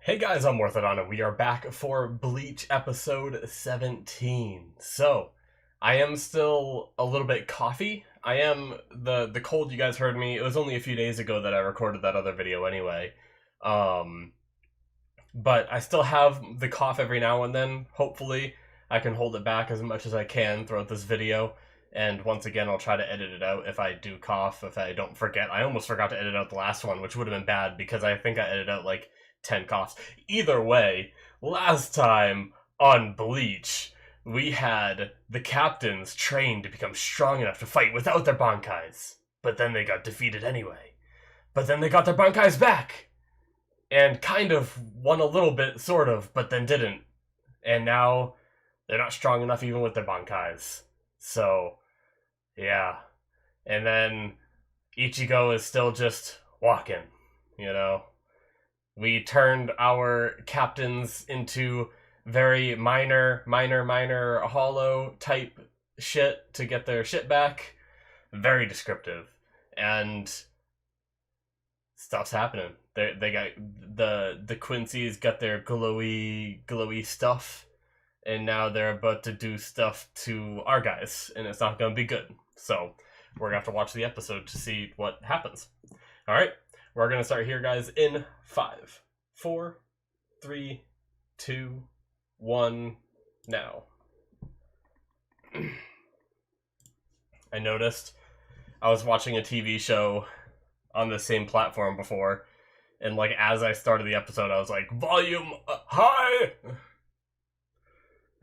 Hey guys, I'm Morthadon, and we are back for Bleach episode 17. So, I am still a little bit coughy. I am the cold you guys heard me. It was only a few days ago that I recorded that other video anyway. Um, but I still have the cough every now and then. Hopefully, I can hold it back as much as I can throughout this video. And once again, I'll try to edit it out if I do cough, if I don't forget. I almost forgot to edit out the last one, which would have been bad because I think I edited out like 10 coughs. Either way, last time on Bleach, we had the captains trained to become strong enough to fight without their Bankais. But then they got defeated anyway. But then they got their Bankais back! And kind of won a little bit, sort of, but then didn't. And now they're not strong enough even with their Bankais. So, yeah. And then Ichigo is still just walking, you know? We turned our captains into very minor hollow type shit to get their shit back. Very descriptive. And stuff's happening. They got the Quincy's got their glowy stuff, and now they're about to do stuff to our guys, and it's not gonna be good. So we're gonna have to watch the episode to see what happens. Alright, we're gonna start here, guys, in 5, 4, 3, 2, 1, now. I noticed I was watching a TV show on the same platform before, and like as I started the episode, I was like, volume high!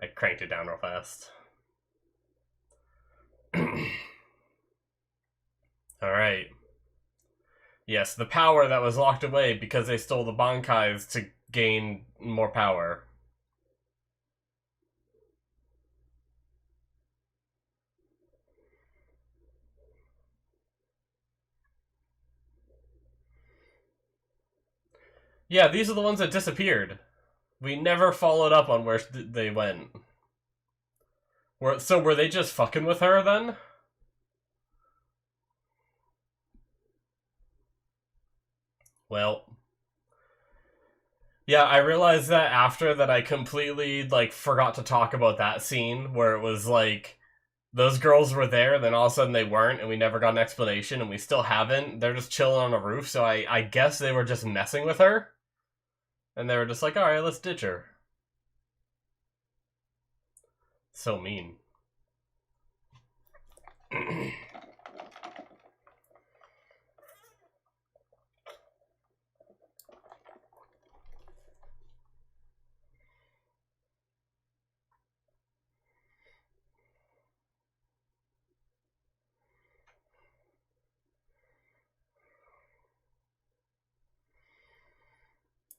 I cranked it down real fast. Alright. Yes, the power that was locked away because they stole the Bankais to gain more power. Yeah, these are the ones that disappeared. We never followed up on where they went. So were they just fucking with her then? Well, yeah, I realized that after that I completely, like, forgot to talk about that scene where it was like, those girls were there, then all of a sudden they weren't, and we never got an explanation, and we still haven't. They're just chilling on a roof, so I guess they were just messing with her. And they were just like, alright, let's ditch her. So mean.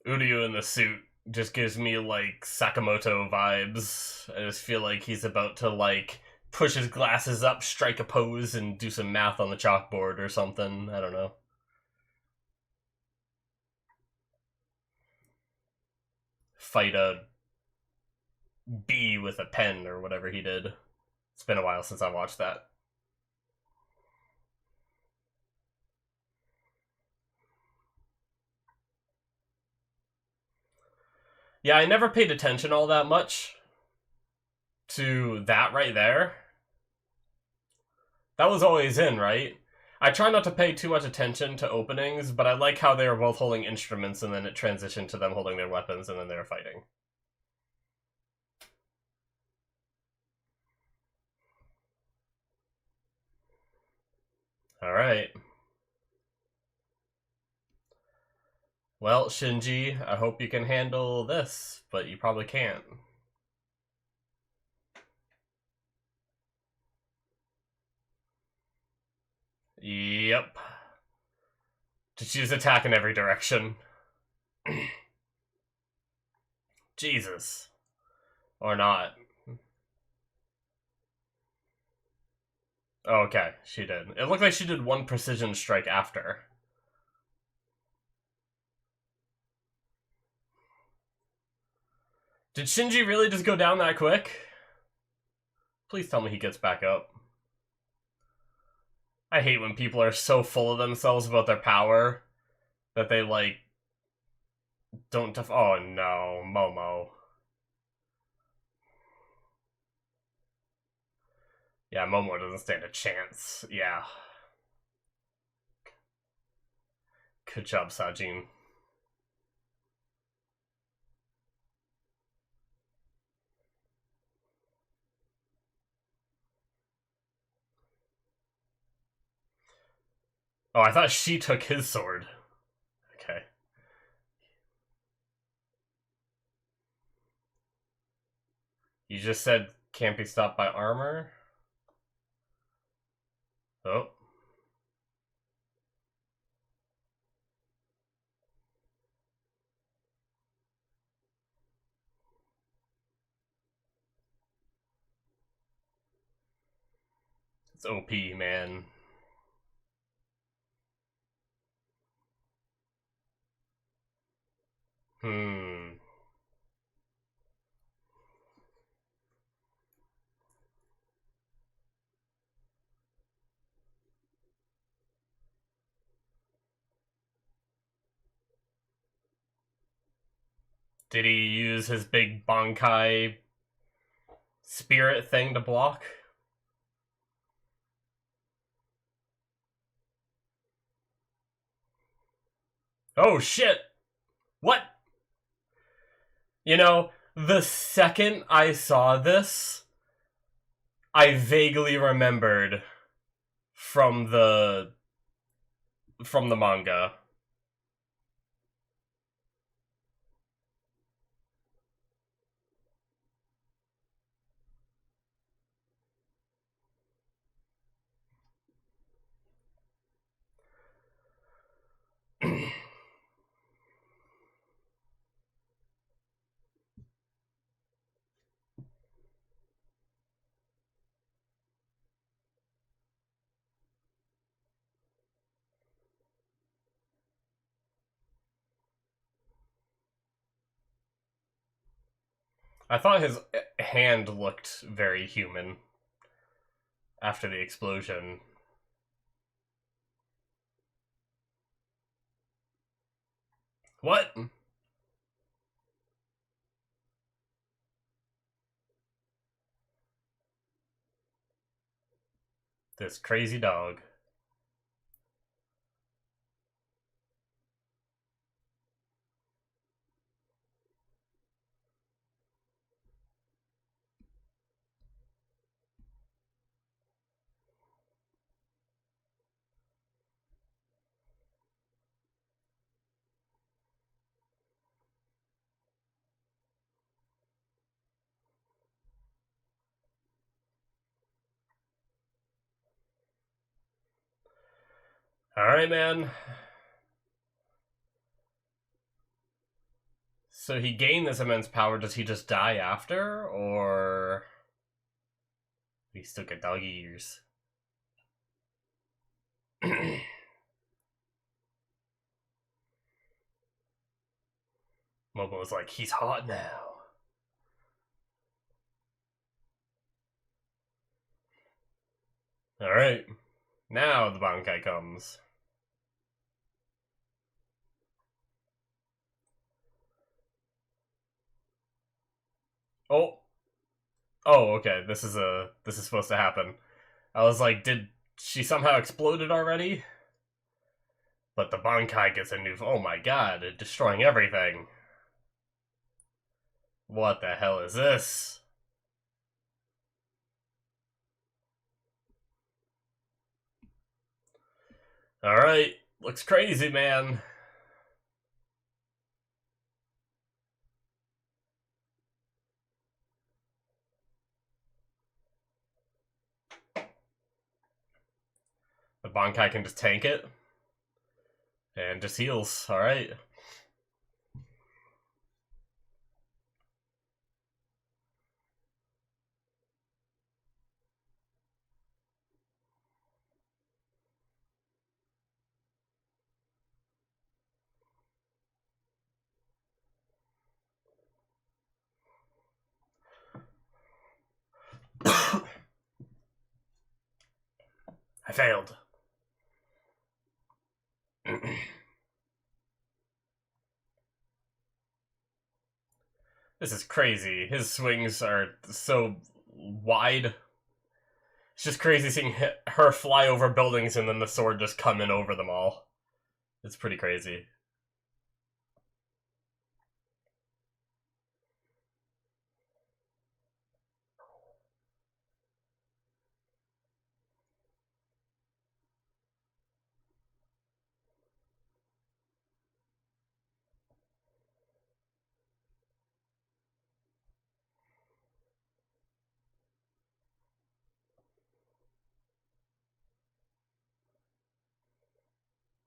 Uryu in the suit just gives me, like, Sakamoto vibes. I just feel like he's about to, like, push his glasses up, strike a pose, and do some math on the chalkboard or something. I don't know. Fight a bee with a pen or whatever he did. It's been a while since I watched that. Yeah, I never paid attention all that much to that right there. That was always in, right? I try not to pay too much attention to openings, but I like how they were both holding instruments and then it transitioned to them holding their weapons and then they were fighting. Alright. Well, Shinji, I hope you can handle this, but you probably can't. Yep. Just use attack in every direction. Jesus. Or not. Oh, okay, she did. It looked like she did one precision strike after. Did Shinji really just go down that quick? Please tell me he gets back up. I hate when people are so full of themselves about their power that they, like, Don't oh no, Momo. Yeah, Momo doesn't stand a chance. Yeah. Good job, Sajin. Oh, I thought she took his sword. Okay. You just said can't be stopped by armor? Oh. It's OP, man. Hmm. Did he use his big Bankai spirit thing to block? Oh shit! What? You know, the second I saw this, I vaguely remembered from the manga. I thought his hand looked very human after the explosion. What? This crazy dog. Alright, man. So he gained this immense power. Does he just die after? Or he still get doggy ears? Momo's like, he's hot now. Alright. Now the Bankai comes. Oh. Oh, okay. This is supposed to happen. I was like, did she somehow exploded already? But the Bankai gets a new... Oh my god, destroying everything. What the hell is this? Alright, looks crazy, man. The Bankai can just tank it. And just heals, alright. I failed. This is crazy. His swings are so wide. It's just crazy seeing her fly over buildings and then the sword just come in over them all. It's pretty crazy.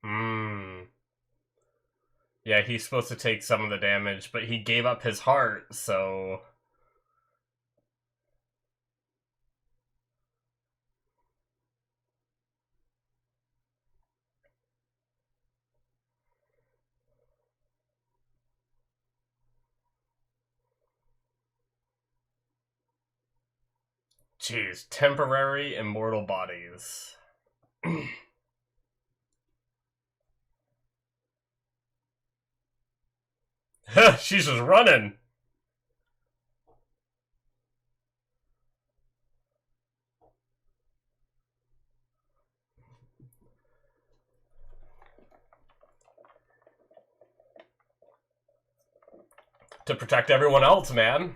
Hmm. Yeah, he's supposed to take some of the damage, but he gave up his heart, so... Jeez, temporary immortal bodies. She's just running! To protect everyone else, man.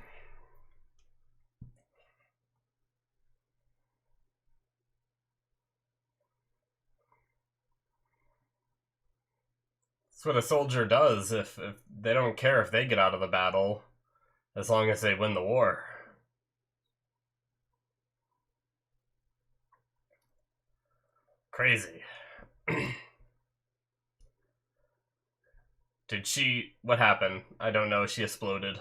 That's what a soldier does if they don't care if they get out of the battle, as long as they win the war. Crazy. Did she... What happened? I don't know. She exploded.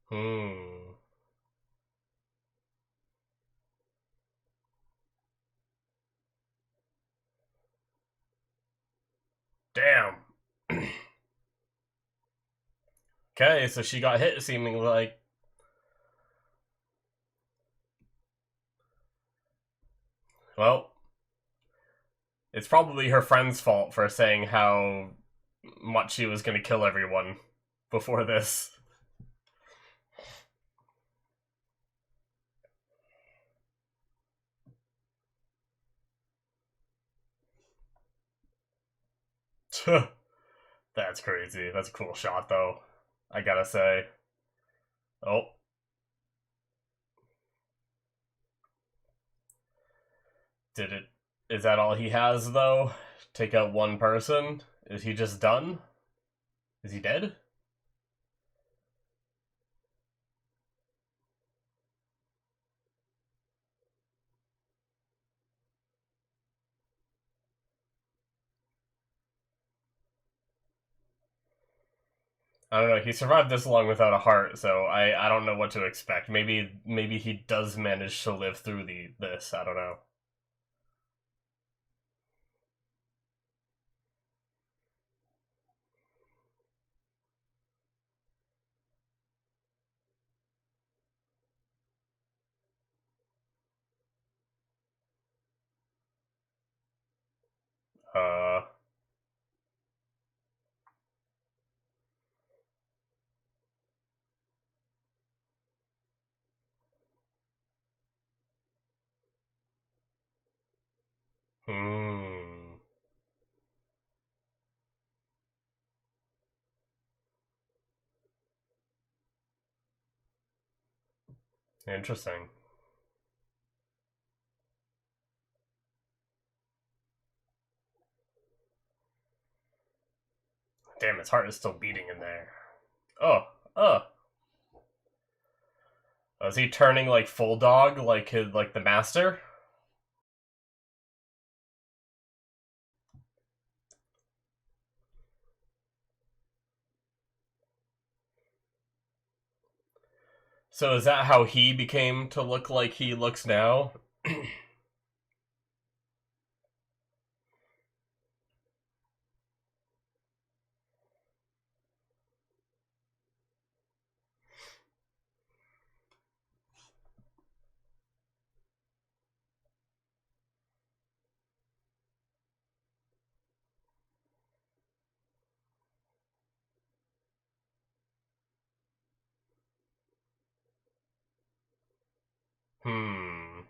Hmm. Damn. Okay, so she got hit, seemingly like... Well, it's probably her friend's fault for saying how much she was gonna kill everyone before this. That's crazy. That's a cool shot, though. I gotta say. Oh. Did it... Is that all he has, though? Take out one person? Is he just done? Is he dead? I don't know. He survived this long without a heart, so I don't know what to expect. Maybe he does manage to live through this. I don't know. Uh. Hmm. Interesting. Damn, his heart is still beating in there. Oh. Oh. Is he turning like full dog, like the master? So is that how he became to look like he looks now? Hmm.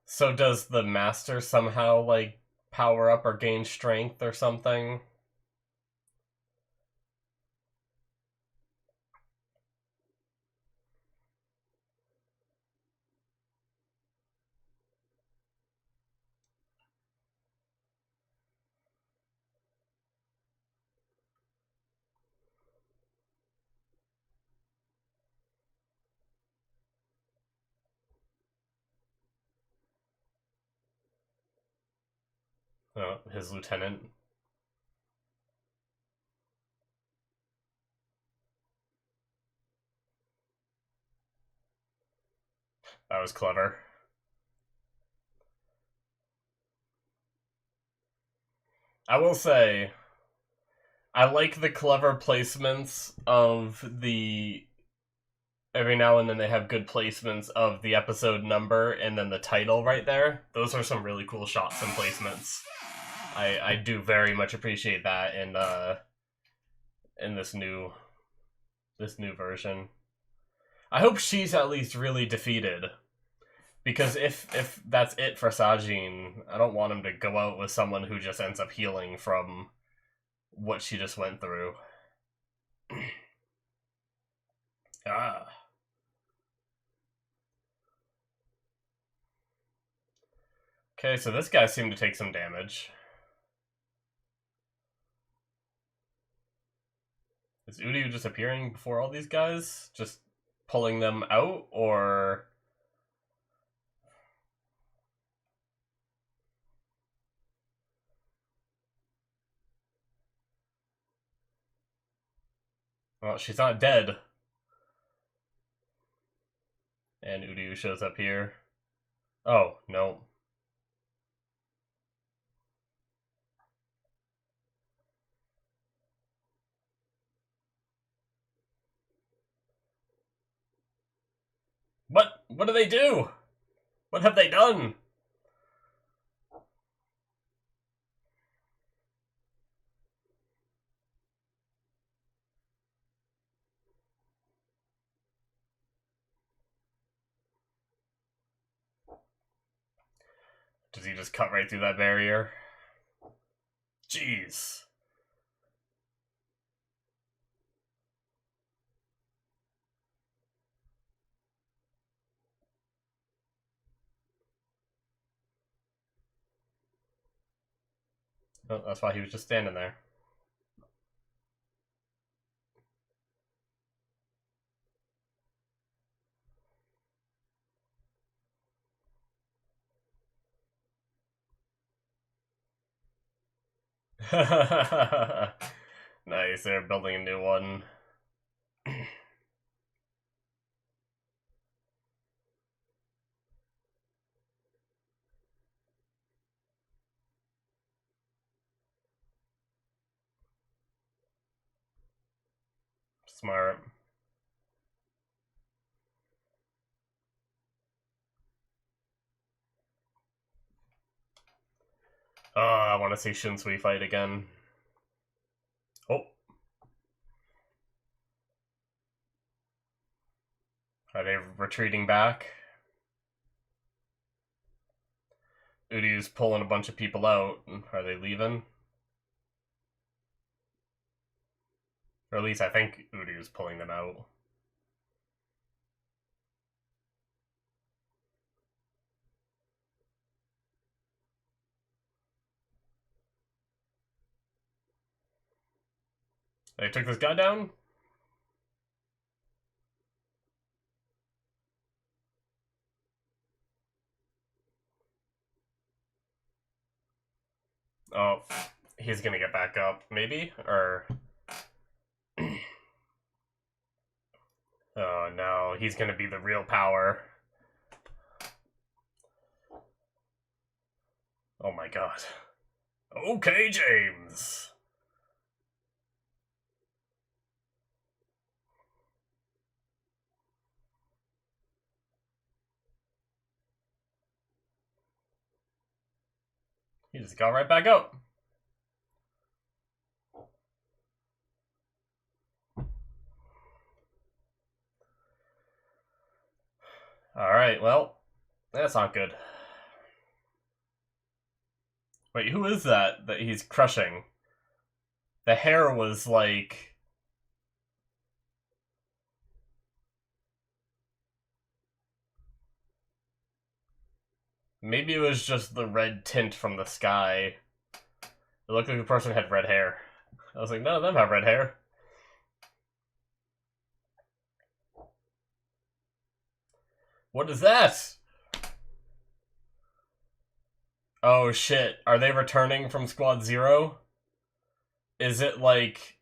So does the master somehow, like, power up or gain strength or something? Oh, his lieutenant. That was clever. I will say, I like the clever placements of the. Every now and then they have good placements of the episode number and then the title right there. Those are some really cool shots and placements. I do very much appreciate that in this new version. I hope she's at least really defeated. Because if that's it for Sajin, I don't want him to go out with someone who just ends up healing from what she just went through. Ah. Okay, so this guy seemed to take some damage. Is Uryu just appearing before all these guys? Just pulling them out, or... Well, she's not dead. And Uryu shows up here. Oh, no. What? What do they do? What have they done? Does he just cut right through that barrier? Jeez. Oh, that's why he was just standing there. Nice, they're building a new one. Smart. Oh, I want to see Shinsui fight again. Oh. Are they retreating back? Udy's pulling a bunch of people out. Are they leaving? Or at least I think Udy's pulling them out. They took this guy down? Oh, he's gonna get back up, maybe? Or... oh no, he's gonna be the real power. Oh my god. Okay, James! He just got right back out. Alright, well, that's not good. Wait, who is that he's crushing? The hair was like... Maybe it was just the red tint from the sky. It looked like the person had red hair. I was like, none of them have red hair. What is that? Oh shit, are they returning from Squad Zero? Is it like...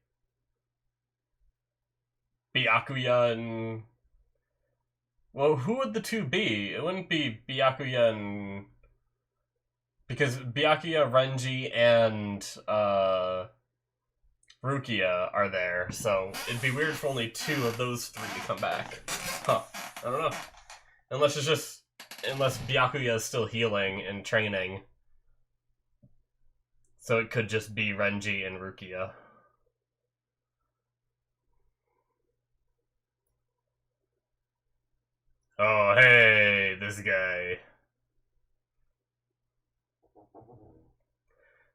Byakuya and... Well, who would the two be? It wouldn't be Byakuya and... Because Byakuya, Renji, and Rukia are there, so it'd be weird for only two of those three to come back. Huh. I don't know. Unless it's just... Unless Byakuya is still healing and training. So it could just be Renji and Rukia. Oh, hey, this guy.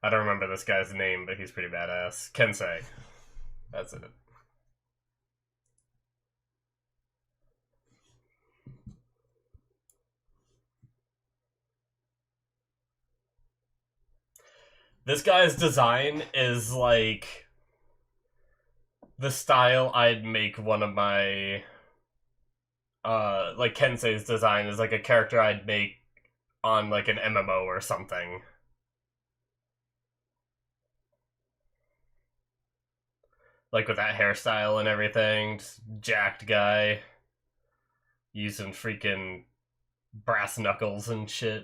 I don't remember this guy's name, but he's pretty badass. Kensei. That's it. This guy's design is like the style I'd make one of my like Kensei's design is like a character I'd make on like an MMO or something. Like with that hairstyle and everything, just jacked guy using freaking brass knuckles and shit.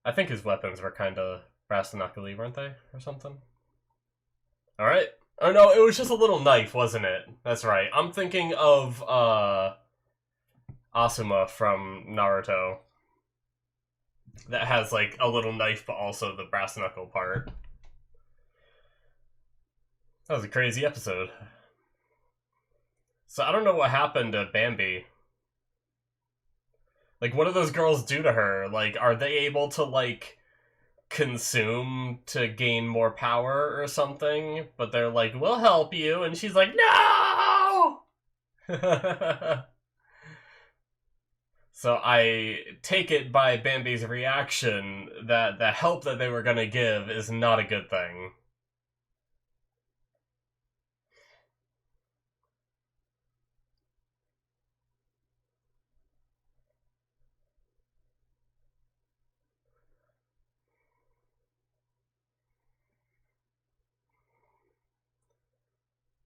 I think his weapons were kind of brass knuckly, weren't they? Or something? Alright. Oh no, it was just a little knife, wasn't it? That's right. I'm thinking of, Asuma from Naruto. That has, like, a little knife, but also the brass knuckle part. That was a crazy episode. So I don't know what happened to Bambi. Like, what do those girls do to her? Like, are they able to, like, consume to gain more power or something? But they're like, we'll help you. And she's like, no! So I take it by Bambi's reaction that the help that they were gonna give is not a good thing.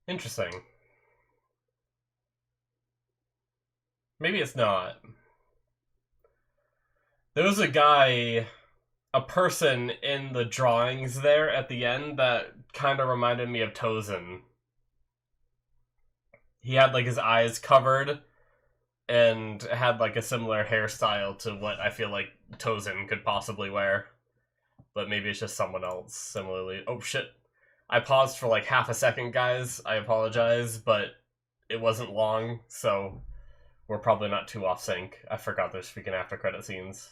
Interesting. Maybe it's not. There was a person in the drawings there at the end that kind of reminded me of Tozen. He had like his eyes covered and had like a similar hairstyle to what I feel like Tozen could possibly wear. But maybe it's just someone else similarly. Oh shit. I paused for like half a second, guys. I apologize, but it wasn't long, so we're probably not too off sync. I forgot there's freaking after credit scenes.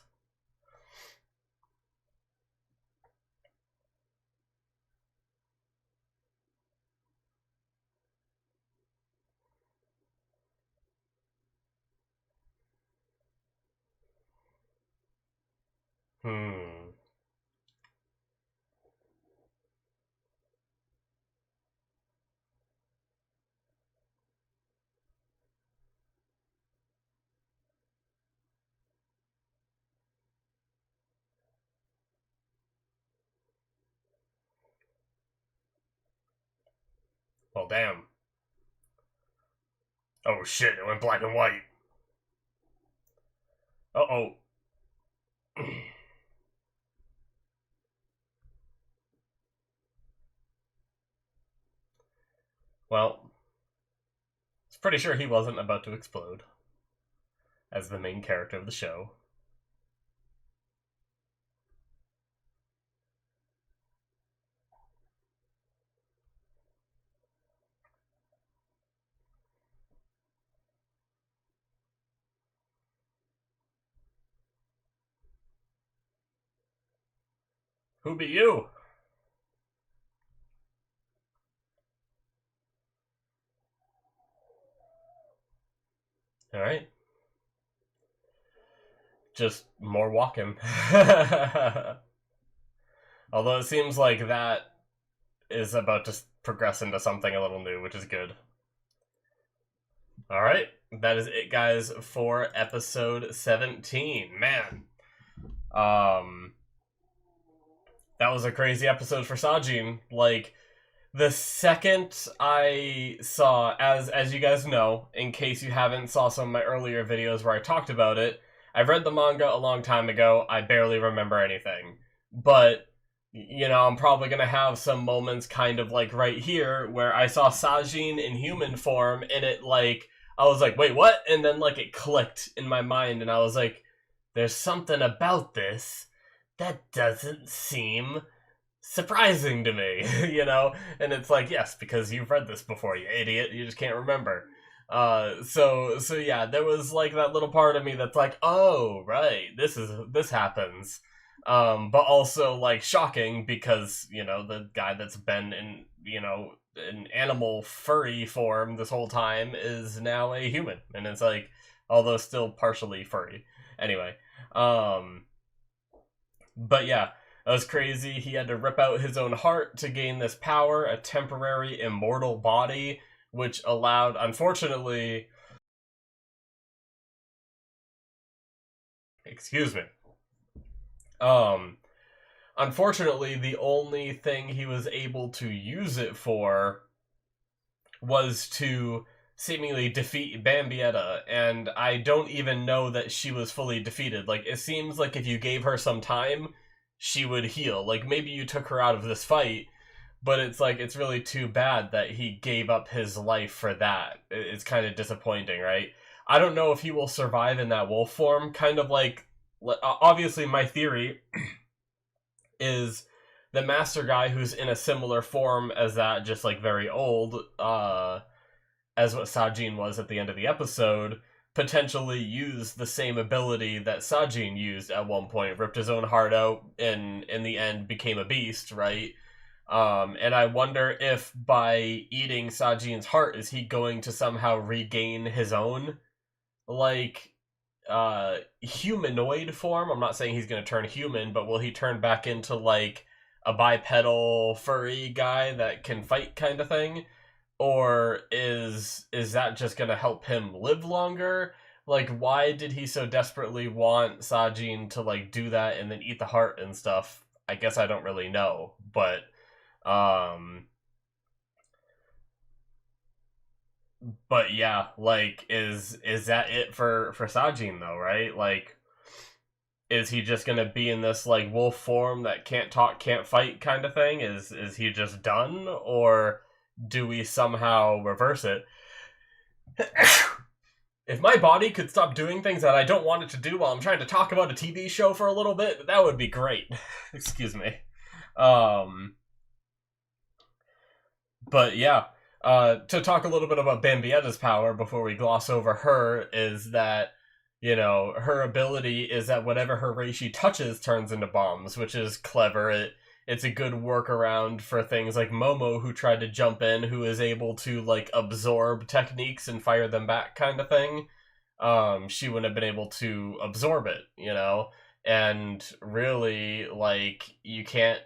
Hmm. Well, damn. Oh shit, it went black and white. Uh-oh. Well, I was pretty sure he wasn't about to explode as the main character of the show. Who be you? Alright. Just more walking. Although it seems like that is about to progress into something a little new, which is good. Alright, that is it, guys, for episode 17. Man. That was a crazy episode for Sajin. Like, the second I saw, as you guys know, in case you haven't saw some of my earlier videos where I talked about it, I read the manga a long time ago. I barely remember anything. But, you know, I'm probably going to have some moments kind of like right here where I saw Sajin in human form and it like, I was like, wait, what? And then like it clicked in my mind and I was like, there's something about this that doesn't seem surprising to me, you know? And it's like, yes, because you've read this before, you idiot, you just can't remember. So yeah, there was like that little part of me that's like, oh, right, this happens. But also like shocking because, you know, the guy that's been in, you know, an animal furry form this whole time is now a human. And it's like, although still partially furry. Anyway, but yeah, that was crazy. He had to rip out his own heart to gain this power, a temporary immortal body, which allowed, unfortunately... Excuse me. Unfortunately, the only thing he was able to use it for was to seemingly defeat Bambietta, and I don't even know that she was fully defeated. Like, it seems like if you gave her some time, she would heal. Like, maybe you took her out of this fight, but it's like, it's really too bad that he gave up his life for that. It's kind of disappointing, right? I don't know if he will survive in that wolf form, kind of like, obviously my theory is the master guy who's in a similar form as that, just like very old, as what Sajin was at the end of the episode, potentially used the same ability that Sajin used at one point, ripped his own heart out, and in the end became a beast, right? And I wonder if by eating Sajin's heart, is he going to somehow regain his own, like, humanoid form? I'm not saying he's going to turn human, but will he turn back into, like, a bipedal furry guy that can fight kind of thing? Or is that just gonna help him live longer? Like, why did he so desperately want Sajin to, like, do that and then eat the heart and stuff? I guess I don't really know, but, but yeah, like, is that it for Sajin, though, right? Like, is he just gonna be in this, like, wolf form that can't talk, can't fight kind of thing? Is he just done? Or do we somehow reverse it? If my body could stop doing things that I don't want it to do while I'm trying to talk about a TV show for a little bit, that would be great. Excuse me. But yeah, to talk a little bit about Bambietta's power before we gloss over her, is that, you know, her ability is that whatever her reishi touches turns into bombs, which is clever. It's a good workaround for things like Momo, who tried to jump in, who is able to, like, absorb techniques and fire them back kind of thing. She wouldn't have been able to absorb it, you know? And really, like, you can't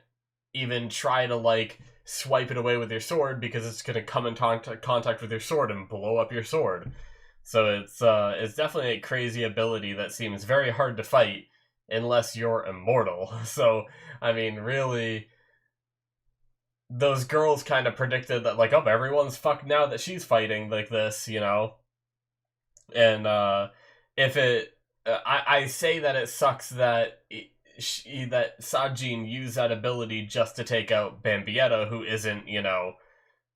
even try to, like, swipe it away with your sword because it's going to come in contact with your sword and blow up your sword. So it's definitely a crazy ability that seems very hard to fight unless you're immortal. So, I mean, really, those girls kind of predicted that, like, oh, everyone's fucked now that she's fighting like this, you know? And, if it... I say that it sucks that that Sajin used that ability just to take out Bambietta, who isn't, you know,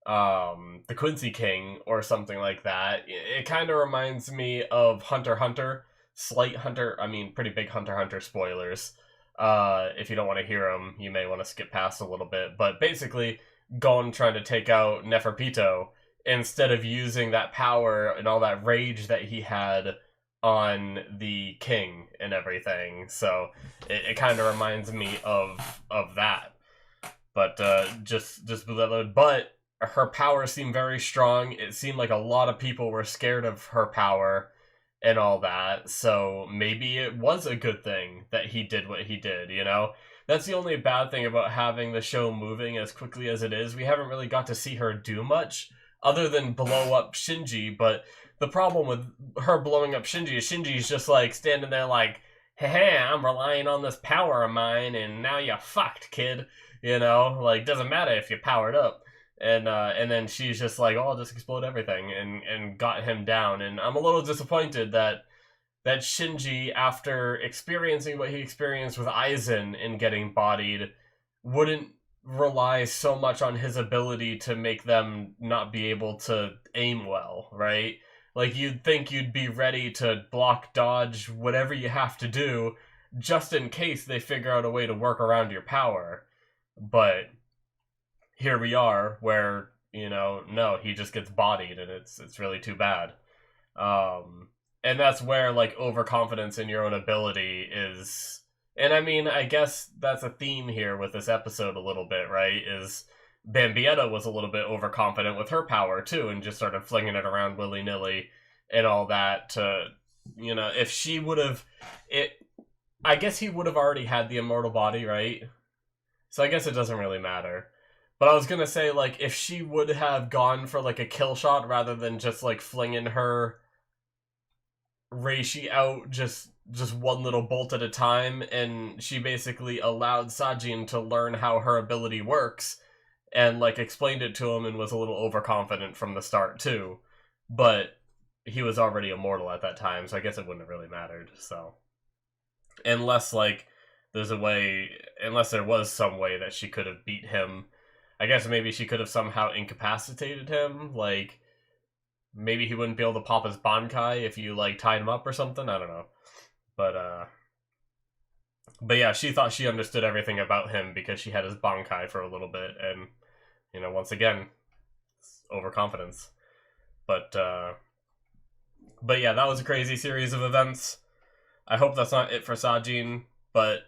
the Quincy King or something like that. It kind of reminds me of Hunter x Hunter. Slight Hunter, I mean, pretty big Hunter x Hunter spoilers. If you don't want to hear them, you may want to skip past a little bit. But basically, Gon trying to take out Neferpito, instead of using that power and all that rage that he had on the king and everything. So it kind of reminds me of that. But but her power seemed very strong. It seemed like a lot of people were scared of her power and all that. So maybe it was a good thing that he did what he did, you know? That's the only bad thing about having the show moving as quickly as it is. We haven't really got to see her do much other than blow up Shinji, but the problem with her blowing up Shinji is Shinji's just like standing there like, hey, I'm relying on this power of mine and now you're fucked, kid. You know, like, doesn't matter if you're powered up. And then she's just like, oh, I'll just explode everything, and got him down. And I'm a little disappointed that Shinji, after experiencing what he experienced with Aizen and getting bodied, wouldn't rely so much on his ability to make them not be able to aim well, right? Like, you'd think you'd be ready to block, dodge, whatever you have to do, just in case they figure out a way to work around your power. But here we are, where, you know, no, he just gets bodied, and it's really too bad. And that's where, like, overconfidence in your own ability is. And I mean, I guess that's a theme here with this episode a little bit, right? Is Bambietta was a little bit overconfident with her power too, and just started flinging it around willy nilly and all that. To, you know, if she would have, I guess he would have already had the immortal body, right? So I guess it doesn't really matter. But I was gonna say, like, if she would have gone for like a kill shot rather than just like flinging her Reishi out just one little bolt at a time, and she basically allowed Sajin to learn how her ability works, and like explained it to him, and was a little overconfident from the start too. But he was already immortal at that time, so I guess it wouldn't have really mattered. So unless like there's a way, unless there was some way that she could have beat him, I guess maybe she could have somehow incapacitated him, like maybe he wouldn't be able to pop his Bankai if you like tied him up or something. I don't know. But yeah, she thought she understood everything about him because she had his Bankai for a little bit, and you know, once again, overconfidence. But yeah, that was a crazy series of events. I hope that's not it for Sajin, but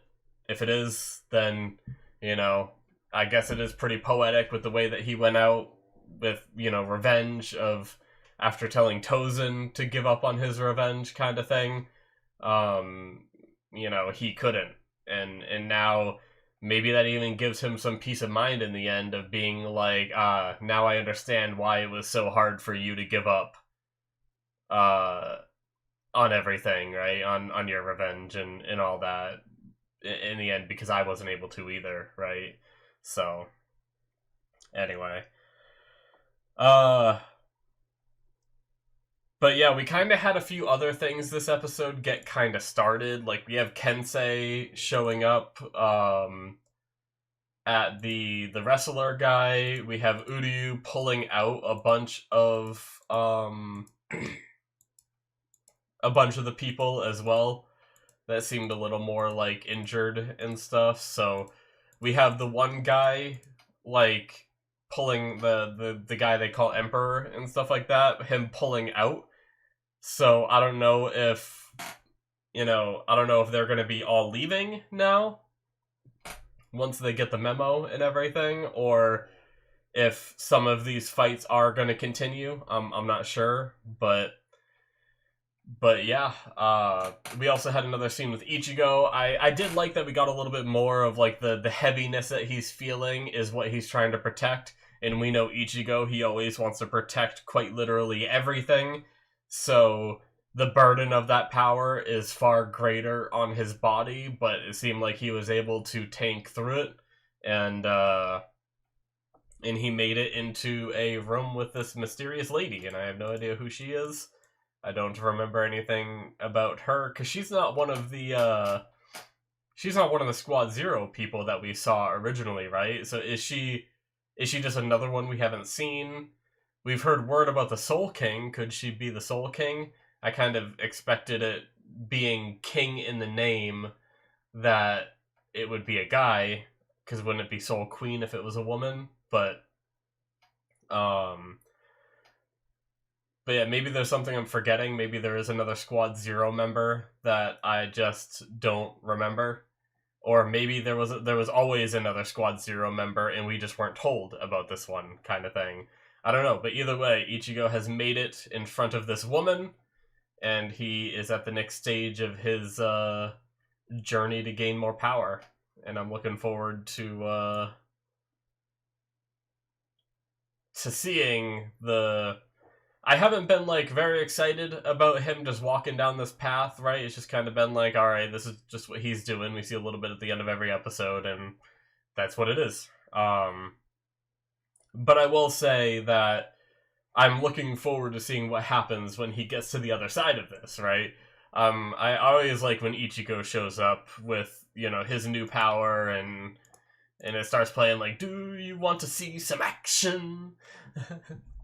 if it is, then, you know, I guess it is pretty poetic with the way that he went out with, you know, revenge of after telling Tozen to give up on his revenge kind of thing. You know, he couldn't. And now maybe that even gives him some peace of mind in the end of being like, now I understand why it was so hard for you to give up on everything, right? On your revenge and all that in the end, because I wasn't able to either, right? So anyway. But yeah, we kind of had a few other things this episode get kind of started. Like, we have Kensei showing up at the wrestler guy. We have Uryu pulling out a bunch of the people as well that seemed a little more like injured and stuff. So we have the one guy like pulling the guy they call Emperor and stuff like that, him pulling out. So I don't know if, you know, I don't know if they're going to be all leaving now once they get the memo and everything, or if some of these fights are going to continue. I'm not sure, but yeah, we also had another scene with Ichigo. I did like that we got a little bit more of like the heaviness that he's feeling is what he's trying to protect. And we know Ichigo, he always wants to protect quite literally everything. So the burden of that power is far greater on his body, but it seemed like he was able to tank through it. And he made it into a room with this mysterious lady, and I have no idea who she is. I don't remember anything about her, because she's not one of the Squad Zero people that we saw originally, right? So is she just another one we haven't seen? We've heard word about the Soul King. Could she be the Soul King? I kind of expected it being King in the name that it would be a guy, because wouldn't it be Soul Queen if it was a woman? But But yeah, maybe there's something I'm forgetting. Maybe there is another Squad Zero member that I just don't remember. Or maybe there was always another Squad Zero member and we just weren't told about this one, kind of thing. I don't know, but either way, Ichigo has made it in front of this woman, and he is at the next stage of his journey to gain more power. And I'm looking forward to seeing the... I haven't been, like, very excited about him just walking down this path, right? It's just kind of been like, alright, this is just what he's doing. We see a little bit at the end of every episode, and that's what it is. But I will say that I'm looking forward to seeing what happens when he gets to the other side of this, right? I always like when Ichigo shows up with, you know, his new power, and it starts playing like, do you want to see some action?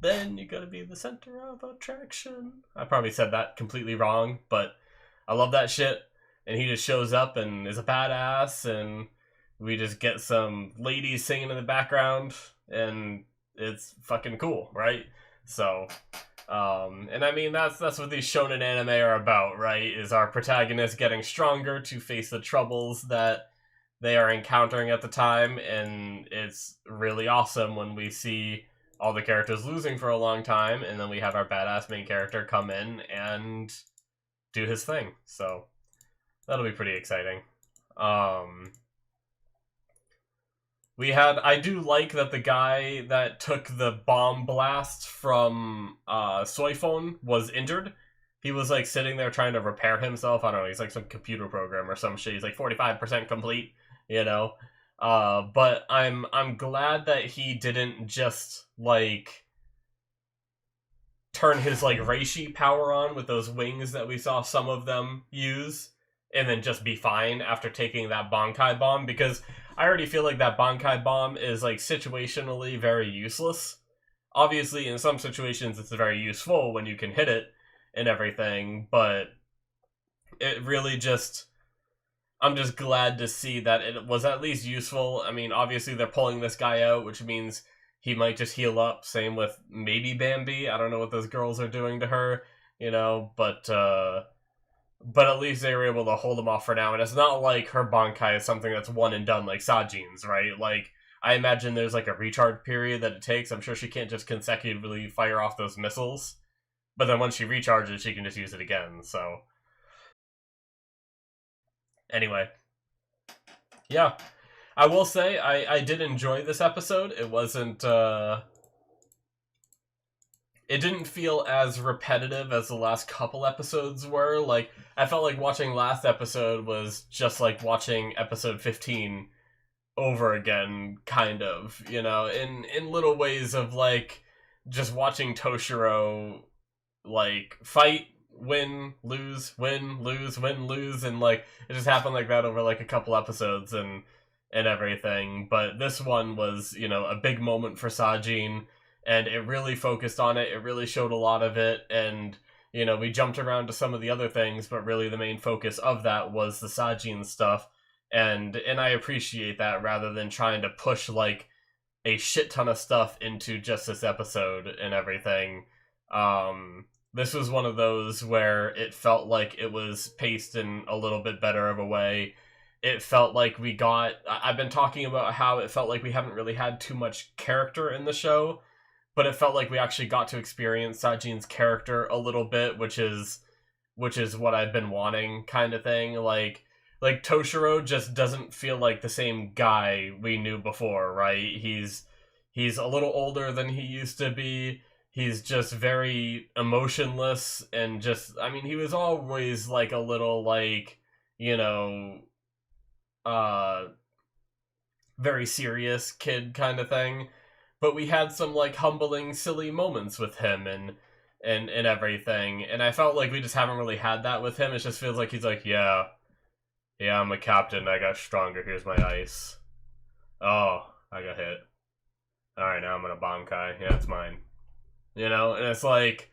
Then you gotta be the center of attraction. I probably said that completely wrong, but I love that shit. And he just shows up and is a badass, and we just get some ladies singing in the background, and it's fucking cool, right? So, and I mean, that's what these shonen anime are about, right? Is our protagonist getting stronger to face the troubles that they are encountering at the time, and it's really awesome when we see all the characters losing for a long time, and then we have our badass main character come in and do his thing. So that'll be pretty exciting. I do like that the guy that took the bomb blast from Soifon was injured. He was like sitting there trying to repair himself. I don't know, he's like some computer program or some shit. He's like 45% complete, you know? But I'm glad that he didn't just like turn his like Reishi power on with those wings that we saw some of them use, and then just be fine after taking that Bankai bomb, because I already feel like that Bankai bomb is like situationally very useless. Obviously, in some situations it's very useful when you can hit it and everything, but it really just... I'm just glad to see that it was at least useful. I mean, obviously they're pulling this guy out, which means he might just heal up. Same with maybe Bambi. I don't know what those girls are doing to her, you know, but at least they were able to hold him off for now. And it's not like her Bankai is something that's one and done like Sajin's, right? Like, I imagine there's like a recharge period that it takes. I'm sure she can't just consecutively fire off those missiles. But then once she recharges, she can just use it again, so... Anyway, yeah, I will say I did enjoy this episode. It wasn't, it didn't feel as repetitive as the last couple episodes were. Like, I felt like watching last episode was just like watching episode 15 over again, kind of, you know, in little ways of like just watching Toshiro like fight, win, lose, win, lose, win, lose, and like it just happened like that over like a couple episodes and everything. But this one was, you know, a big moment for Sajin, and it really focused on it. It really showed a lot of it, and you know, we jumped around to some of the other things, but really the main focus of that was the Sajin stuff, and I appreciate that, rather than trying to push like a shit ton of stuff into just this episode and everything. This was one of those where it felt like it was paced in a little bit better of a way. It felt like we got... I've been talking about how it felt like we haven't really had too much character in the show, but it felt like we actually got to experience Sajin's character a little bit, which is what I've been wanting, kind of thing. Like Toshiro just doesn't feel like the same guy we knew before, right? He's a little older than he used to be. He's just very emotionless, and just, I mean, he was always like a little like, you know, very serious kid kind of thing. But we had some like humbling, silly moments with him and everything. And I felt like we just haven't really had that with him. It just feels like he's like, yeah, I'm a captain. I got stronger. Here's my ice. Oh, I got hit. Alright, now I'm gonna Bankai. Yeah, it's mine. You know, and it's like,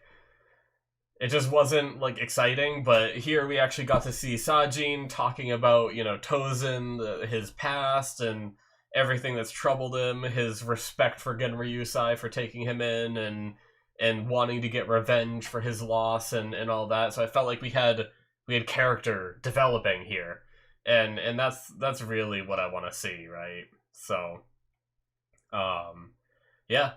it just wasn't like exciting. But here we actually got to see Sajin talking about, you know, Tozen, his past, and everything that's troubled him, his respect for Genryusai for taking him in, and and wanting to get revenge for his loss and all that. So I felt like we had character developing here, and that's really what I want to see, right? So, yeah,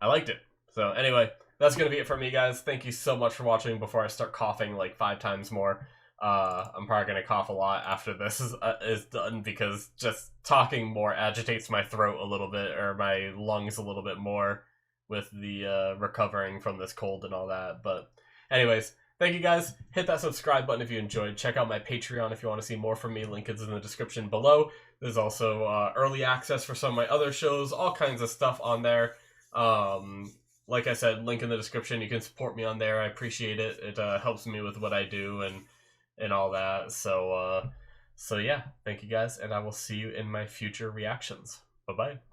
I liked it. So anyway, that's gonna be it for me, guys. Thank you so much for watching. Before I start coughing like 5 times more, I'm probably gonna cough a lot after this is done, because just talking more agitates my throat a little bit, or my lungs a little bit more, with the recovering from this cold and all that. But anyways, thank you guys. Hit that subscribe button if you enjoyed. Check out my Patreon if you want to see more from me. Link is in the description below. There's also early access for some of my other shows, all kinds of stuff on there. Like I said, link in the description. You can support me on there. I appreciate it. It helps me with what I do and all that. So yeah, thank you guys, and I will see you in my future reactions. Bye bye.